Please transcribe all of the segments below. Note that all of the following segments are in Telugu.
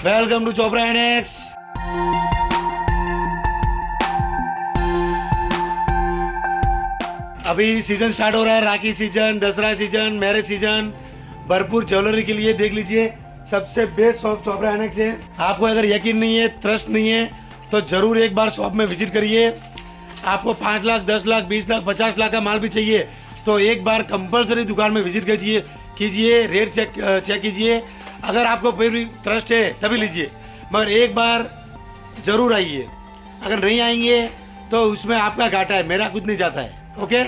Welcome to Chopra annexe. अभी सीजन स्टार्ट हो रहा है, Rakhi season, Dussehra season, marriage season, भरपूर ज्वेलरी के लिए देख लीजिए सबसे बेस्ट शॉप चोपड़ा एनेक्स है। आपको अगर यकीन नहीं है, ट्रस्ट नहीं है तो जरूर एक बार शॉप में विजिट करिए। आपको 5 लाख, 10 लाख, 20 लाख, 50 लाख का माल भी चाहिए तो एक बार कंपलसरी दुकान में विजिट कीजिए, रेट चेक कीजिए। अगर आपको फिर भी ट्रस्ट है तभी लीजिए, मगर एक बार जरूर आइए। अगर नहीं आएंगे तो उसमें आपका घाटा है, मेरा कुछ नहीं जाता है। Okay,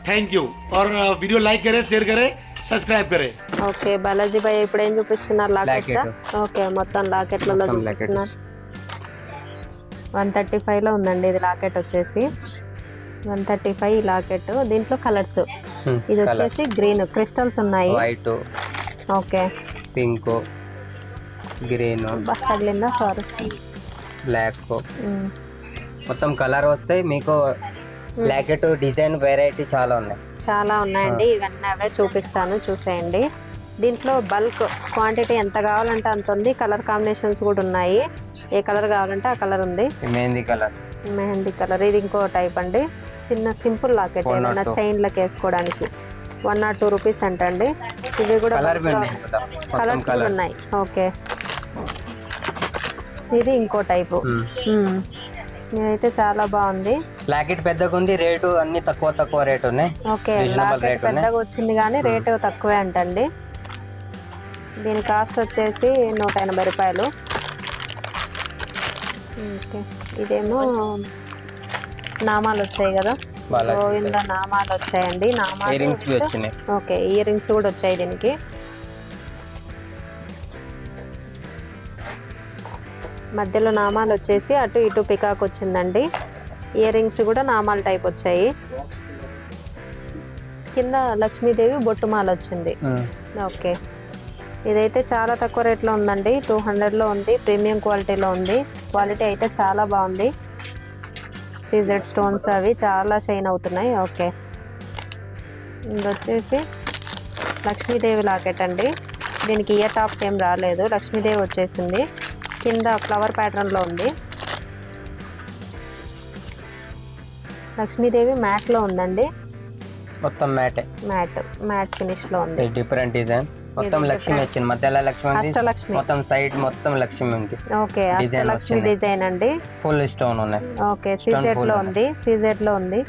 thank you. और वीडियो लाइक करें, शेयर करें, సబ్స్క్రైబ్ करे। ఓకే బాలాజీ భాయ్ ఇప్పుడు ఏం చూపిస్తున్నారు? లాకెట్స్. ఓకే మొత్తం లాకెట్లలో చూపిస్తున్నారు. 135 లో ఉందండి ఇది లాకెట్ వచ్చేసి 135 లాకెట్. దీంట్లో కలర్స్ ఇది వచ్చేసి గ్రీన్ క్రిస్టల్స్ ఉన్నాయి, వైట్, ఓకే పింక్, గ్రీన్, తగిలిందా సారీ బ్లాక్, మొత్తం కలర్ వస్తాయి మీకు. లాకెట్ డిజైన్ వెరైటీ చాలా ఉన్నాయండి. ఇవన్నీ అవే చూపిస్తాను, చూసేయండి. దీంట్లో బల్క్ క్వాంటిటీ ఎంత కావాలంటే అంత ఉంది. కలర్ కాంబినేషన్స్ కూడా ఉన్నాయి, ఏ కలర్ కావాలంటే ఆ కలర్ ఉంది. మెహందీ కలర్ ఇది ఇంకో టైప్ అండి. చిన్న సింపుల్ లాకెట్ ఏదైనా చైన్లకు వేసుకోవడానికి 102 రూపీస్ అంటండి. ఇవి కూడా కలర్స్ కూడా ఉన్నాయి. ఓకే ఇది ఇంకో టైపు. ఇదైతే చాలా బాగుంది. లాకెట్ పెద్దగా ఉంది, రేటు అన్ని తక్కువ రేటు ఉన్నాయి. ఓకే లాకెట్ పెద్దగా వచ్చింది కానీ రేటు తక్కువే అంటండి. దీని కాస్ట్ వచ్చేసి 180 రూపాయలు. ఓకే ఇదేమో నామాలు వచ్చాయి కదా, గోవింద నామాలు వచ్చాయండి. నామాలు ఓకే ఇయర్ రింగ్స్ కూడా వచ్చాయి దీనికి. మధ్యలో నామాలు వచ్చేసి అటు ఇటు పికాక్ వచ్చిందండి. ఇయర్ రింగ్స్ కూడా నామాల టైప్ వచ్చాయి. కింద లక్ష్మీదేవి బొట్టుమాల వచ్చింది. ఓకే ఇదైతే చాలా తక్కువ రేట్లో ఉందండి, 200లో ఉంది. ప్రీమియం క్వాలిటీలో ఉంది. క్వాలిటీ అయితే చాలా బాగుంది. సీజెడ్ స్టోన్స్ అవి చాలా షైన్ అవుతున్నాయి. ఓకే ఇది వచ్చేసి లక్ష్మీదేవి లాకెట్ అండి. దీనికి ఇయర్ టాప్స్ ఏం రాలేదు, లక్ష్మీదేవి వచ్చేసింది. కింద ఫ్లవర్ ప్యాటర్న్లో ఉంది. లక్ష్మీదేవి మ్యాట్లో ఉందండి, మొత్తం మ్యాట్ ఫినిష్లో ఉంది. డిఫరెంట్ డిజైన్ మొత్తం లక్ష్మి వచ్చింది, మధ్యలో లక్ష్మి ఉంది, అష్టలక్ష్మి మొత్తం సైడ్ మొత్తం లక్ష్మి ఉంది. ఓకే అష్టలక్ష్మి డిజైన్ అండి. ఫుల్ స్టోన్ ఉన్నాయి. ఓకే సీజెడ్ లో ఉంది.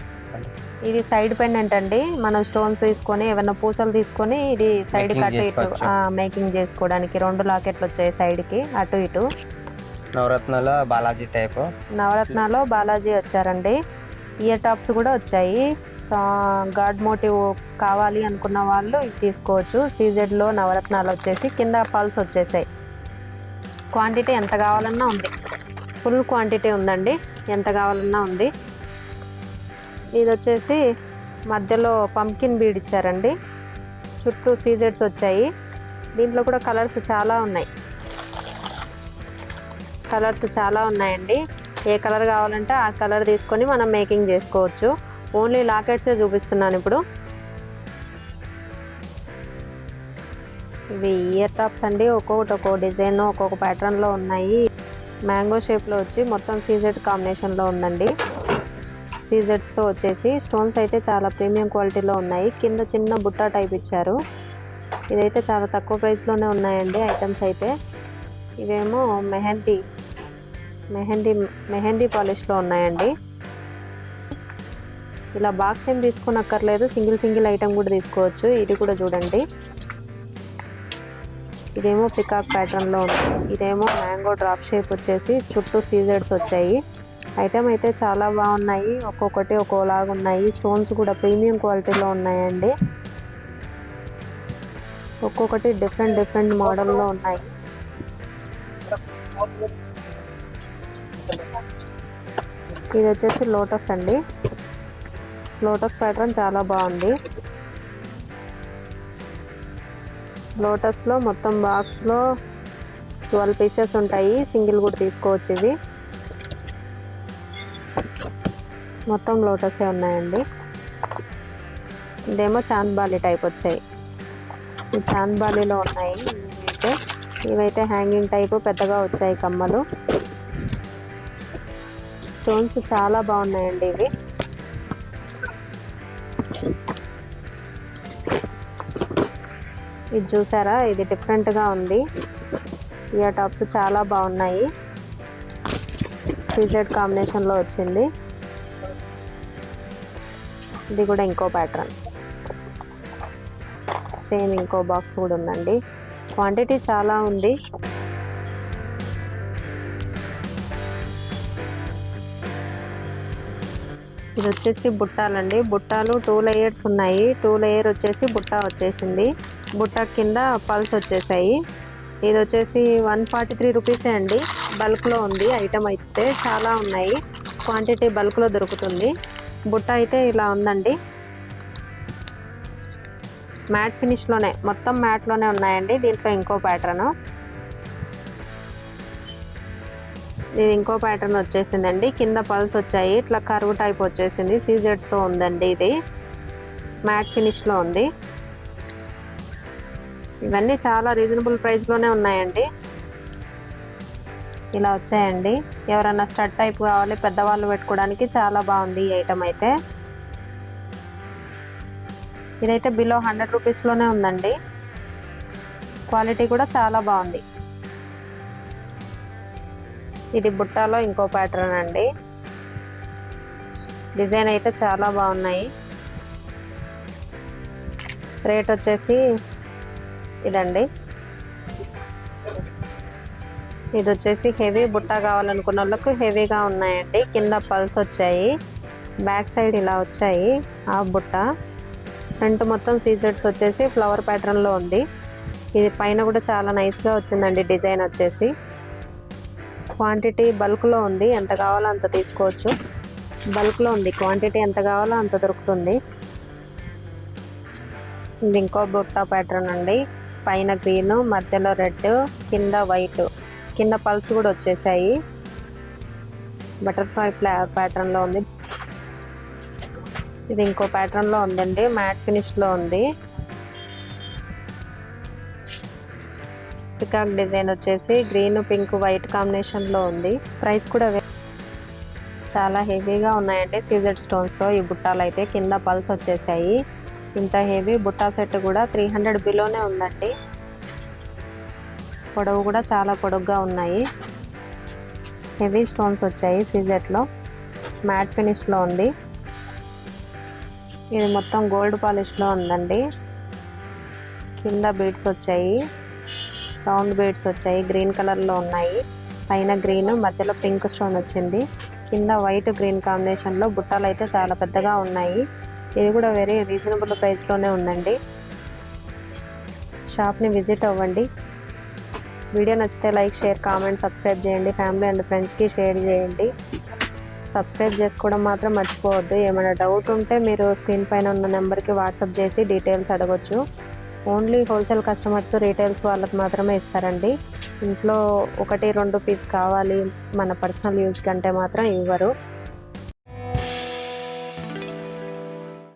ఇది సైడ్ పెండెంట్ అండి. మనం స్టోన్స్ తీసుకొని ఏమైనా పూసలు తీసుకొని ఇది సైడ్ అటు ఇటు మేకింగ్ చేసుకోవడానికి. 2 లాకెట్లు వచ్చాయి సైడ్ కి అటు ఇటు. నవరత్నాలో బాలాజీ వచ్చారండి. ఇయర్ టాప్స్ కూడా వచ్చాయి. గాడ్ మోటివ్ కావాలి అనుకున్న వాళ్ళు ఇది తీసుకోవచ్చు. సీజెడ్లో నవరత్నాలు వచ్చేసి కింద పల్స్ వచ్చేసాయి. క్వాంటిటీ ఎంత కావాలన్నా ఉంది, ఫుల్ క్వాంటిటీ ఉందండి, ఎంత కావాలన్నా ఉంది. ఇది వచ్చేసి మధ్యలో పంకిన్ బీడ్ ఇచ్చారండి, చుట్టూ సీజెడ్స్ వచ్చాయి. దీంట్లో కూడా కలర్స్ చాలా ఉన్నాయండి. ఏ కలర్ కావాలంటే ఆ కలర్ తీసుకొని మనం మేకింగ్ చేసుకోవచ్చు. ఓన్లీ లాకెట్సే చూపిస్తున్నాను ఇప్పుడు. ఇవి ఇయర్ టాప్స్ అండి. ఒక్కొక్క డిజైన్ ఒక్కొక్క ప్యాటర్న్లో ఉన్నాయి. మ్యాంగో షేప్లో వచ్చి మొత్తం సీజెడ్ కాంబినేషన్లో ఉందండి. సీజెడ్స్తో వచ్చేసి స్టోన్స్ అయితే చాలా ప్రీమియం క్వాలిటీలో ఉన్నాయి. కింద చిన్న బుట్ట టైప్ ఇచ్చారు. ఇదైతే చాలా తక్కువ ప్రైస్లోనే ఉన్నాయండి ఐటమ్స్ అయితే. ఇవేమో మెహందీ పాలిష్లో ఉన్నాయండి. ఇలా బాక్స్ ఏం తీసుకోనక్కర్లేదు, సింగిల్ ఐటమ్ కూడా తీసుకోవచ్చు. ఇది కూడా చూడండి, ఇదేమో పికాక్ ప్యాటర్న్లో ఉంది. ఇదేమో మ్యాంగో డ్రాప్ షేప్ వచ్చేసి చుట్టూ సీజెడ్స్ వచ్చాయి. ఐటమ్ అయితే చాలా బాగున్నాయి, ఒక్కొక్కటి ఒక్కోలాగా ఉన్నాయి. స్టోన్స్ కూడా ప్రీమియం క్వాలిటీలో ఉన్నాయండి. ఒక్కొక్కటి డిఫరెంట్ మోడల్లో ఉన్నాయి. ఇది వచ్చేసి లోటస్ అండి. లోటస్ ప్యాటర్న్ చాలా బాగుంది. లోటస్లో మొత్తం బాక్స్లో 12 పీసెస్ ఉంటాయి, సింగిల్ కూడా తీసుకోవచ్చు. ఇవి మొత్తం లోటసే ఉన్నాయండి. ఇదేమో చాంద్బాలి టైప్ వచ్చాయి. ఈ చాంద్బాలిలో ఉన్నాయి. అయితే ఇవైతే హ్యాంగింగ్ టైపు పెద్దగా వచ్చాయి కమ్మలు. స్టోన్స్ చాలా బాగున్నాయండి ఇవి. ఇది చూసారా, ఇది డిఫరెంట్గా ఉంది. ఇయర్ టాప్స్ చాలా బాగున్నాయి. సీజెడ్ కాంబినేషన్లో వచ్చింది. ఇది కూడా ఇంకో ప్యాటర్న్, సేమ్ ఇంకో బాక్స్ కూడా ఉందండి. క్వాంటిటీ చాలా ఉంది. ఇది వచ్చేసి బుట్టాలండి. బుట్టాలు 2 లేయర్స్ ఉన్నాయి. 2 లేయర్ వచ్చేసి బుట్ట వచ్చేసింది. బుట్ట కింద పల్స్ వచ్చేసాయి. ఇది వచ్చేసి 143 రూపీసే అండి. బల్క్లో ఉంది ఐటమ్ అయితే, చాలా ఉన్నాయి. క్వాంటిటీ బల్క్లో దొరుకుతుంది. బుట్ట అయితే ఇలా ఉందండి. మ్యాట్ ఫినిష్లోనే, మొత్తం మ్యాట్లోనే ఉన్నాయండి. దీంట్లో ఇంకో ప్యాటర్న్, ఇది ఇంకో ప్యాటర్న్ వచ్చేసిందండి. కింద పల్స్ వచ్చాయి, ఇట్లా కర్వ్ టైప్ వచ్చేసింది. సీజెడ్తో ఉందండి. ఇది మ్యాట్ ఫినిష్లో ఉంది. ఇవన్నీ చాలా రీజనబుల్ ప్రైస్లోనే ఉన్నాయండి. ఇలా వచ్చాయండి. ఎవరన్నా స్టడ్ టైప్ కావాలి, పెద్దవాళ్ళు పెట్టుకోవడానికి చాలా బాగుంది ఈ ఐటమ్ అయితే. ఇదైతే బిలో 100 రూపీస్లోనే ఉందండి. క్వాలిటీ కూడా చాలా బాగుంది. ఇది బుట్టాలో ఇంకో ప్యాటర్న్ అండి. డిజైన్ అయితే చాలా బాగున్నాయి. రేట్ వచ్చేసి ఇదండి. ఇది వచ్చేసి హెవీ బుట్ట కావాలనుకున్న వాళ్ళకు హెవీగా ఉన్నాయండి. కింద పల్స్ వచ్చాయి, బ్యాక్ సైడ్ ఇలా వచ్చాయి ఆ బుట్ట. ఫ్రంట్ మొత్తం సీజెడ్స్ వచ్చేసి ఫ్లవర్ ప్యాటర్న్లో ఉంది. ఇది పైన కూడా చాలా నైస్గా వచ్చిందండి డిజైన్ వచ్చేసి. క్వాంటిటీ బల్క్లో ఉంది, ఎంత కావాలో అంత తీసుకోవచ్చు. బల్క్లో ఉంది, క్వాంటిటీ ఎంత కావాలో అంత దొరుకుతుంది. ఇది ఇంకో బుట్ట ప్యాటర్న్ అండి. పైన గ్రీన్, మధ్యలో రెడ్, కింద వైట్. కింద పల్స్ కూడా వచ్చేసాయి. బటర్ఫ్లై ప్యాటర్న్లో ఉంది. ఇది ఇంకో ప్యాటర్న్లో ఉందండి. మ్యాట్ ఫినిష్లో ఉంది. పికాక్ డిజైన్ వచ్చేసి గ్రీన్, పింక్, వైట్ కాంబినేషన్లో ఉంది. ప్రైస్ కూడా చాలా హెవీగా ఉన్నాయండి. సీజెడ్ స్టోన్స్తో ఈ బుట్టాలు అయితే కింద పల్స్ వచ్చేసాయి. ఇంత హెవీ బుట్టా సెట్ కూడా 300 బిలోనే ఉందండి. పొడవు కూడా చాలా పొడవుగా ఉన్నాయి. హెవీ స్టోన్స్ వచ్చాయి సీజెడ్లో. మ్యాట్ ఫినిష్లో ఉంది. ఇది మొత్తం గోల్డ్ పాలిష్లో ఉందండి. కింద బీడ్స్ వచ్చాయి, రౌండ్ బీడ్స్ వచ్చాయి, గ్రీన్ కలర్లో ఉన్నాయి. పైన గ్రీన్, మధ్యలో పింక్ స్టోన్ వచ్చింది. కింద వైట్ గ్రీన్ కాంబినేషన్లో బుట్టాలు అయితే చాలా పెద్దగా ఉన్నాయి. ఇది కూడా వెరీ రీజనబుల్ ప్రైస్లోనే ఉందండి. షాప్ని విజిట్ అవ్వండి. వీడియో నచ్చితే లైక్, షేర్, కామెంట్, సబ్స్క్రైబ్ చేయండి. ఫ్యామిలీ అండ్ ఫ్రెండ్స్కి షేర్ చేయండి. సబ్స్క్రైబ్ చేసుకోవడం మాత్రం మర్చిపోవద్దు. ఏమైనా డౌట్ ఉంటే మీరు స్క్రీన్ పైన ఉన్న నెంబర్కి వాట్సాప్ చేసి డీటెయిల్స్ అడగొచ్చు. ఓన్లీ హోల్సేల్ కస్టమర్స్, రీటైల్స్ వాళ్ళకి మాత్రమే ఇస్తారండి. ఇంట్లో 1-2 పీస్ కావాలి మన పర్సనల్ యూజ్ కంటే మాత్రం ఇవ్వరు.